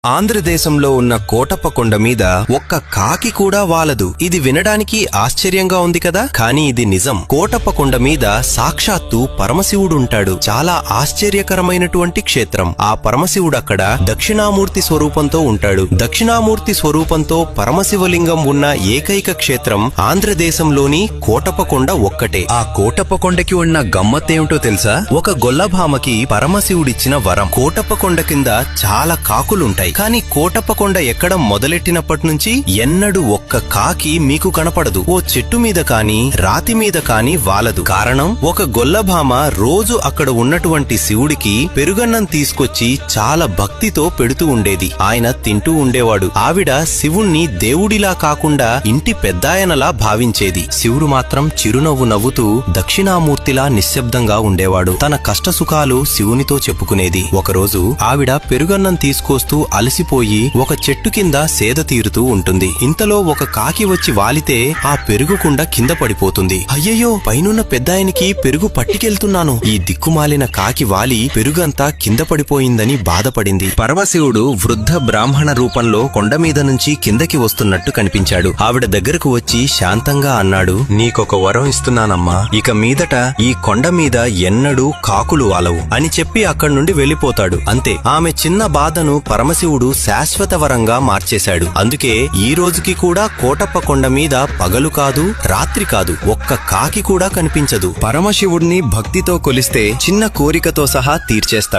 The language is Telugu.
ఆంధ్రదేశంలో ఉన్న కోటప్ప కొండ మీద ఒక్క కాకి కూడా వాలదు. ఇది వినడానికి ఆశ్చర్యంగా ఉంది కదా, కానీ ఇది నిజం. కోటప్ప కొండ మీద సాక్షాత్తు పరమశివుడుంటాడు. చాలా ఆశ్చర్యకరమైనటువంటి క్షేత్రం. ఆ పరమశివుడక్కడ దక్షిణామూర్తి స్వరూపంతో ఉంటాడు. దక్షిణామూర్తి స్వరూపంతో పరమశివలింగం ఉన్న ఏకైక క్షేత్రం ఆంధ్రదేశంలోని కోటప్ప కొండ ఒక్కటే. ఆ కోటప్ప కొండకి ఉన్న గమ్మత్తేమిటో తెలుసా? ఒక గొల్లభామకి పరమశివుడిచ్చిన వరం. కోటప్ప కొండ కింద చాలా కాకులుంటాయి, కానీ కోటప్ప కొండ ఎక్కడం మొదలెట్టినప్పటి నుంచి ఎన్నడూ ఒక్క కాకి మీకు కనపడదు. ఓ చెట్టు మీద కాని రాతి మీద కాని వాలదు. కారణం, ఒక గొల్లభామ రోజు అక్కడ ఉన్నటువంటి శివుడికి పెరుగన్నం తీసుకొచ్చి చాలా భక్తితో పెడుతూ ఉండేది. ఆయన తింటూ ఉండేవాడు. ఆవిడ శివుణ్ణి దేవుడిలా కాకుండా ఇంటి పెద్దాయనలా భావించేది. శివుడు మాత్రం చిరునవ్వు నవ్వుతూ దక్షిణామూర్తిలా నిశ్శబ్దంగా ఉండేవాడు. తన కష్టసుఖాలు శివునితో చెప్పుకునేది. ఒకరోజు ఆవిడ పెరుగన్నం తీసుకొస్తూ అలసిపోయి ఒక చెట్టు కింద సేద తీరుతూ ఉంటుంది. ఇంతలో ఒక కాకి వచ్చి వాలితే ఆ పెరుగుకుండా కింద పడిపోతుంది. అయ్యయ్యో, పైనున్న పెద్దాయనికి పెరుగు పట్టికెళ్తున్నాను. ఈ దిక్కుమాలిన కాకి వాలి పెరుగంతా కింద పడిపోయిందని బాధపడింది. పరమశివుడు వృద్ధ బ్రాహ్మణ రూపంలో కొండ మీద నుంచి కిందకి వస్తున్నట్టు కనిపించాడు. ఆవిడ దగ్గరకు వచ్చి శాంతంగా అన్నాడు, నీకొక వరం ఇస్తున్నానమ్మా. ఇక మీదట ఈ కొండ మీద ఎన్నడూ కాకులు వాలవు అని చెప్పి అక్కడి నుండి వెళ్లిపోతాడు. అంతే. ఆమె చిన్న బాధను పరమశివుడు శాశ్వత వరంగా మార్చేశాడు. అందుకే ఈ రోజుకి కూడా కోటప్ప కొండ మీద పగలు కాదు, రాత్రి కాదు, ఒక్క కాకి కూడా కనిపించదు. పరమశివుడిని భక్తితో కొలిస్తే చిన్న కోరికతో సహా తీర్చేస్తాడు.